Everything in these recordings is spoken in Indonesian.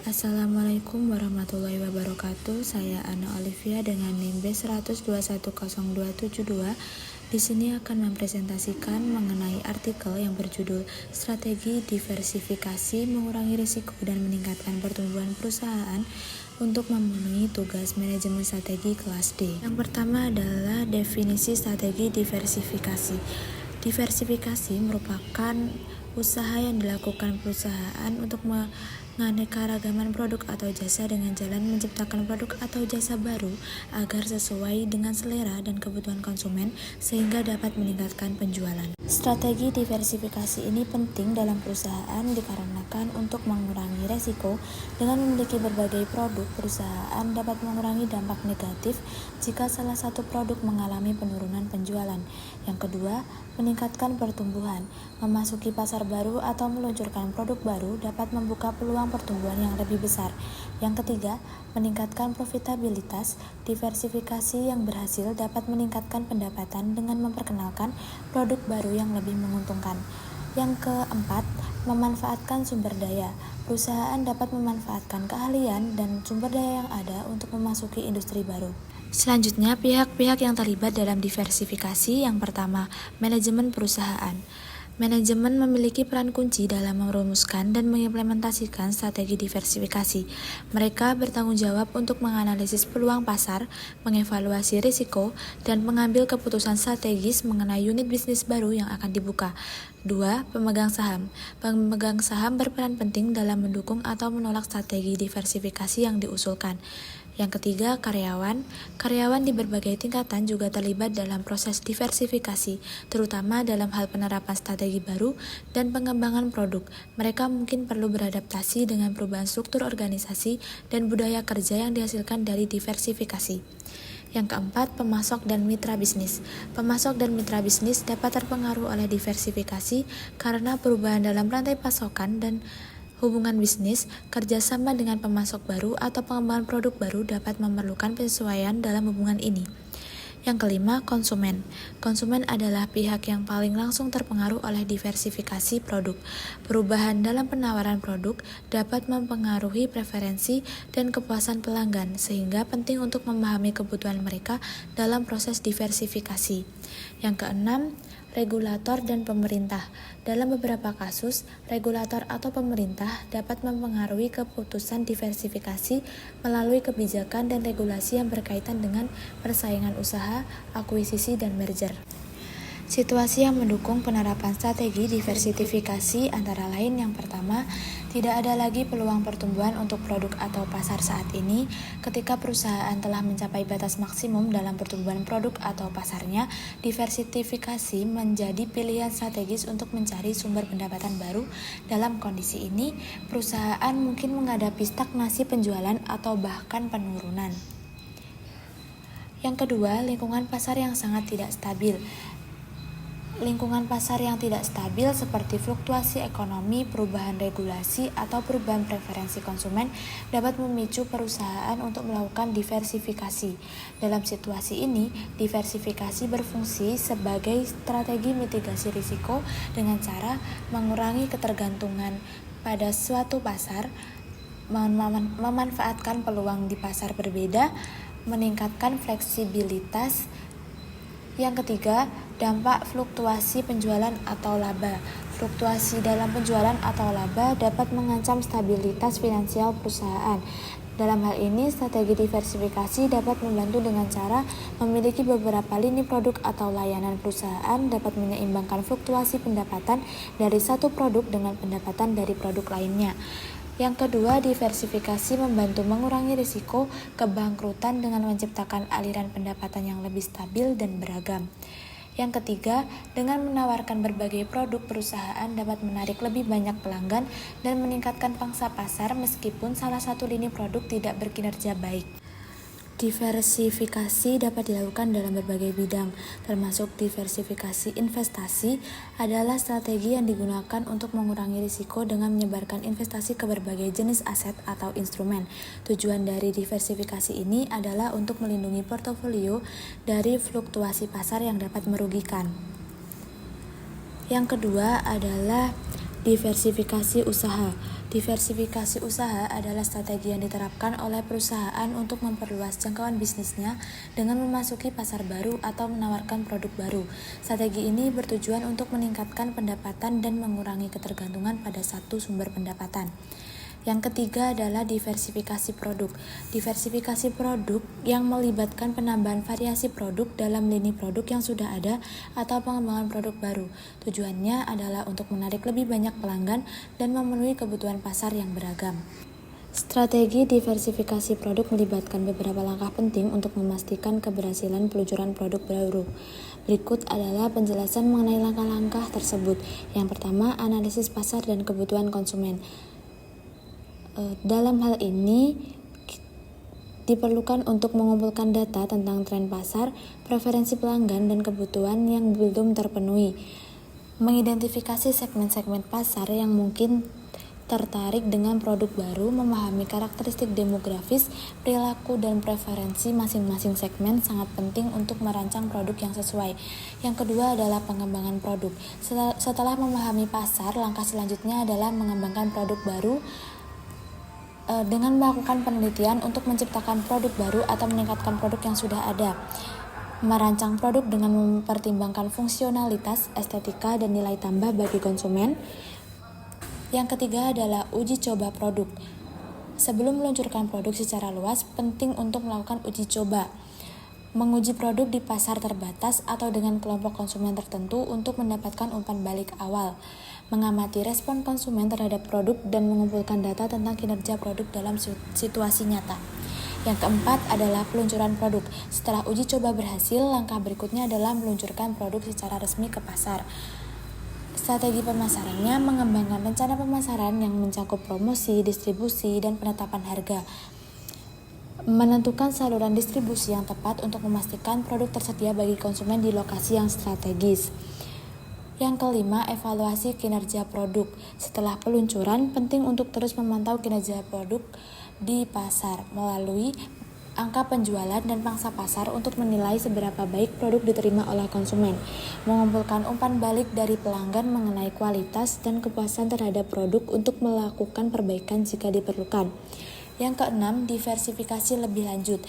Assalamualaikum warahmatullahi wabarakatuh. Saya Ana Olivia dengan NIM B1210272. Di sini akan mempresentasikan mengenai artikel yang berjudul Strategi Diversifikasi Mengurangi Risiko dan Meningkatkan Pertumbuhan Perusahaan untuk memenuhi tugas manajemen strategi kelas D. Yang pertama adalah definisi strategi diversifikasi. Diversifikasi merupakan usaha yang dilakukan perusahaan untuk menganeka-ragaman produk atau jasa dengan jalan menciptakan produk atau jasa baru agar sesuai dengan selera dan kebutuhan konsumen sehingga dapat meningkatkan penjualan. Strategi diversifikasi ini penting dalam perusahaan dikarenakan untuk mengurangi resiko. Dengan memiliki berbagai produk, perusahaan dapat mengurangi dampak negatif jika salah satu produk mengalami penurunan penjualan. Yang kedua, meningkatkan pertumbuhan. Memasuki pasar baru atau meluncurkan produk baru dapat membuka peluang pertumbuhan yang lebih besar. Yang ketiga, meningkatkan profitabilitas. Diversifikasi yang berhasil dapat meningkatkan pendapatan dengan memperkenalkan produk baru yang lebih menguntungkan. Yang keempat, memanfaatkan sumber daya. Perusahaan dapat memanfaatkan keahlian dan sumber daya yang ada untuk memasuki industri baru. Selanjutnya, pihak-pihak yang terlibat dalam diversifikasi. Yang pertama, manajemen perusahaan. Manajemen memiliki peran kunci dalam merumuskan dan mengimplementasikan strategi diversifikasi. Mereka bertanggung jawab untuk menganalisis peluang pasar, mengevaluasi risiko, dan mengambil keputusan strategis mengenai unit bisnis baru yang akan dibuka. 2. Pemegang saham. Pemegang saham berperan penting dalam mendukung atau menolak strategi diversifikasi yang diusulkan. Yang ketiga, karyawan. Karyawan di berbagai tingkatan juga terlibat dalam proses diversifikasi, terutama dalam hal penerapan strategi baru dan pengembangan produk. Mereka mungkin perlu beradaptasi dengan perubahan struktur organisasi dan budaya kerja yang dihasilkan dari diversifikasi. Yang keempat, pemasok dan mitra bisnis. Pemasok dan mitra bisnis dapat terpengaruh oleh diversifikasi karena perubahan dalam rantai pasokan dan hubungan bisnis. Kerjasama dengan pemasok baru atau pengembangan produk baru dapat memerlukan penyesuaian dalam hubungan ini. Yang kelima, konsumen. Konsumen adalah pihak yang paling langsung terpengaruh oleh diversifikasi produk. Perubahan dalam penawaran produk dapat mempengaruhi preferensi dan kepuasan pelanggan, sehingga penting untuk memahami kebutuhan mereka dalam proses diversifikasi. Yang keenam, regulator dan pemerintah. Dalam beberapa kasus, regulator atau pemerintah dapat mempengaruhi keputusan diversifikasi melalui kebijakan dan regulasi yang berkaitan dengan persaingan usaha, akuisisi, dan merger. Situasi yang mendukung penerapan strategi diversifikasi antara lain: yang pertama, tidak ada lagi peluang pertumbuhan untuk produk atau pasar saat ini. Ketika perusahaan telah mencapai batas maksimum dalam pertumbuhan produk atau pasarnya, diversifikasi menjadi pilihan strategis untuk mencari sumber pendapatan baru. Dalam kondisi ini, perusahaan mungkin menghadapi stagnasi penjualan atau bahkan penurunan. Yang kedua, lingkungan pasar yang sangat tidak stabil. Lingkungan pasar yang tidak stabil seperti fluktuasi ekonomi, perubahan regulasi, atau perubahan preferensi konsumen dapat memicu perusahaan untuk melakukan diversifikasi. Dalam situasi ini, diversifikasi berfungsi sebagai strategi mitigasi risiko dengan cara mengurangi ketergantungan pada suatu pasar, memanfaatkan peluang di pasar berbeda, meningkatkan fleksibilitas. Yang ketiga, dampak fluktuasi penjualan atau laba. Fluktuasi dalam penjualan atau laba dapat mengancam stabilitas finansial perusahaan. Dalam hal ini, strategi diversifikasi dapat membantu dengan cara memiliki beberapa lini produk atau layanan. Perusahaan dapat menyeimbangkan fluktuasi pendapatan dari satu produk dengan pendapatan dari produk lainnya. Yang kedua, diversifikasi membantu mengurangi risiko kebangkrutan dengan menciptakan aliran pendapatan yang lebih stabil dan beragam. Yang ketiga, dengan menawarkan berbagai produk, perusahaan dapat menarik lebih banyak pelanggan dan meningkatkan pangsa pasar meskipun salah satu lini produk tidak berkinerja baik. Diversifikasi dapat dilakukan dalam berbagai bidang, termasuk diversifikasi investasi adalah strategi yang digunakan untuk mengurangi risiko dengan menyebarkan investasi ke berbagai jenis aset atau instrumen. Tujuan dari diversifikasi ini adalah untuk melindungi portofolio dari fluktuasi pasar yang dapat merugikan. Yang kedua adalah Diversifikasi usaha. Diversifikasi usaha adalah strategi yang diterapkan oleh perusahaan untuk memperluas jangkauan bisnisnya dengan memasuki pasar baru atau menawarkan produk baru. Strategi ini bertujuan untuk meningkatkan pendapatan dan mengurangi ketergantungan pada satu sumber pendapatan. Yang ketiga adalah diversifikasi produk. Diversifikasi produk yang melibatkan penambahan variasi produk dalam lini produk yang sudah ada atau pengembangan produk baru. Tujuannya adalah untuk menarik lebih banyak pelanggan dan memenuhi kebutuhan pasar yang beragam. Strategi diversifikasi produk melibatkan beberapa langkah penting untuk memastikan keberhasilan peluncuran produk baru. Berikut adalah penjelasan mengenai langkah-langkah tersebut. Yang pertama, analisis pasar dan kebutuhan konsumen. Dalam hal ini diperlukan untuk mengumpulkan data tentang tren pasar, preferensi pelanggan, dan kebutuhan yang belum terpenuhi. Mengidentifikasi segmen-segmen pasar yang mungkin tertarik dengan produk baru, memahami karakteristik demografis, perilaku, dan preferensi masing-masing segmen sangat penting untuk merancang produk yang sesuai. Yang kedua adalah pengembangan produk. Setelah memahami pasar, langkah selanjutnya adalah mengembangkan produk baru dengan melakukan penelitian untuk menciptakan produk baru atau meningkatkan produk yang sudah ada. Merancang produk dengan mempertimbangkan fungsionalitas, estetika, dan nilai tambah bagi konsumen. Yang ketiga adalah uji coba produk. Sebelum meluncurkan produk secara luas, penting untuk melakukan uji coba. Menguji produk di pasar terbatas atau dengan kelompok konsumen tertentu untuk mendapatkan umpan balik awal. Mengamati respon konsumen terhadap produk dan mengumpulkan data tentang kinerja produk dalam situasi nyata. Yang keempat adalah peluncuran produk. Setelah uji coba berhasil, langkah berikutnya adalah meluncurkan produk secara resmi ke pasar. Strategi pemasarannya mengembangkan rencana pemasaran yang mencakup promosi, distribusi, dan penetapan harga. Menentukan saluran distribusi yang tepat untuk memastikan produk tersedia bagi konsumen di lokasi yang strategis. Yang kelima, evaluasi kinerja produk. Setelah peluncuran, penting untuk terus memantau kinerja produk di pasar melalui angka penjualan dan pangsa pasar untuk menilai seberapa baik produk diterima oleh konsumen. Mengumpulkan umpan balik dari pelanggan mengenai kualitas dan kepuasan terhadap produk untuk melakukan perbaikan jika diperlukan. Yang keenam, diversifikasi lebih lanjut.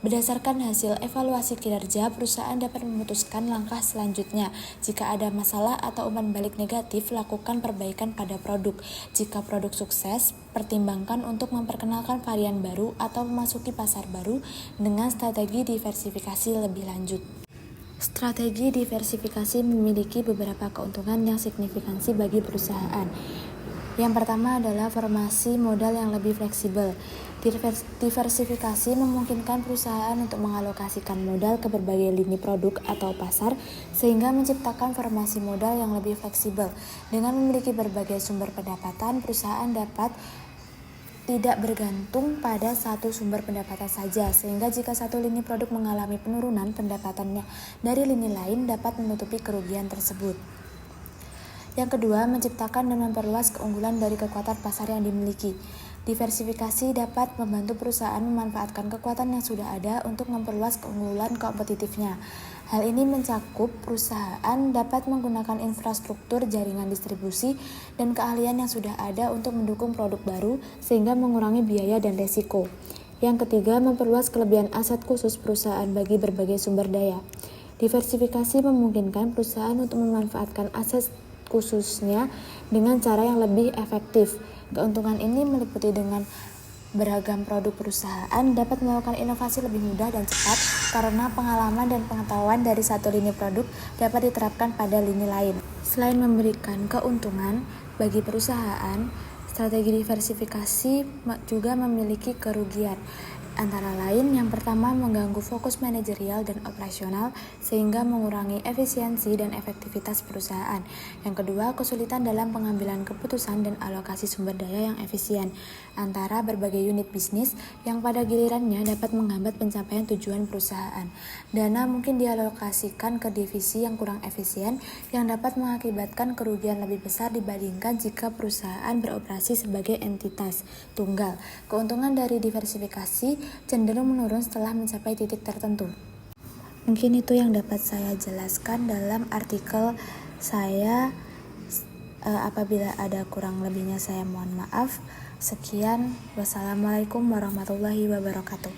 Berdasarkan hasil evaluasi kinerja, perusahaan dapat memutuskan langkah selanjutnya. Jika ada masalah atau umpan balik negatif, lakukan perbaikan pada produk. Jika produk sukses, pertimbangkan untuk memperkenalkan varian baru atau memasuki pasar baru dengan strategi diversifikasi lebih lanjut. Strategi diversifikasi memiliki beberapa keuntungan yang signifikan bagi perusahaan. Yang pertama adalah formasi modal yang lebih fleksibel. Diversifikasi memungkinkan perusahaan untuk mengalokasikan modal ke berbagai lini produk atau pasar sehingga menciptakan formasi modal yang lebih fleksibel. Dengan memiliki berbagai sumber pendapatan, perusahaan dapat tidak bergantung pada satu sumber pendapatan saja, sehingga jika satu lini produk mengalami penurunan, pendapatannya dari lini lain dapat menutupi kerugian tersebut. Yang kedua, menciptakan dan memperluas keunggulan dari kekuatan pasar yang dimiliki. Diversifikasi dapat membantu perusahaan memanfaatkan kekuatan yang sudah ada untuk memperluas keunggulan kompetitifnya. Hal ini mencakup perusahaan dapat menggunakan infrastruktur jaringan distribusi dan keahlian yang sudah ada untuk mendukung produk baru sehingga mengurangi biaya dan resiko. Yang ketiga, memperluas kelebihan aset khusus perusahaan bagi berbagai sumber daya. Diversifikasi memungkinkan perusahaan untuk memanfaatkan aset khususnya dengan cara yang lebih efektif. Keuntungan ini meliputi dengan beragam produk perusahaan dapat melakukan inovasi lebih mudah dan cepat karena pengalaman dan pengetahuan dari satu lini produk dapat diterapkan pada lini lain. Selain memberikan keuntungan bagi perusahaan, strategi diversifikasi juga memiliki kerugian. Antara lain, yang pertama mengganggu fokus manajerial dan operasional sehingga mengurangi efisiensi dan efektivitas perusahaan. Yang kedua, kesulitan dalam pengambilan keputusan dan alokasi sumber daya yang efisien antara berbagai unit bisnis yang pada gilirannya dapat menghambat pencapaian tujuan perusahaan. Dana mungkin dialokasikan ke divisi yang kurang efisien yang dapat mengakibatkan kerugian lebih besar dibandingkan jika perusahaan beroperasi sebagai entitas tunggal. Keuntungan dari diversifikasi cenderung menurun setelah mencapai titik tertentu. Mungkin itu yang dapat saya jelaskan dalam artikel saya Apabila ada kurang lebihnya saya mohon maaf. Sekian, wassalamualaikum warahmatullahi wabarakatuh.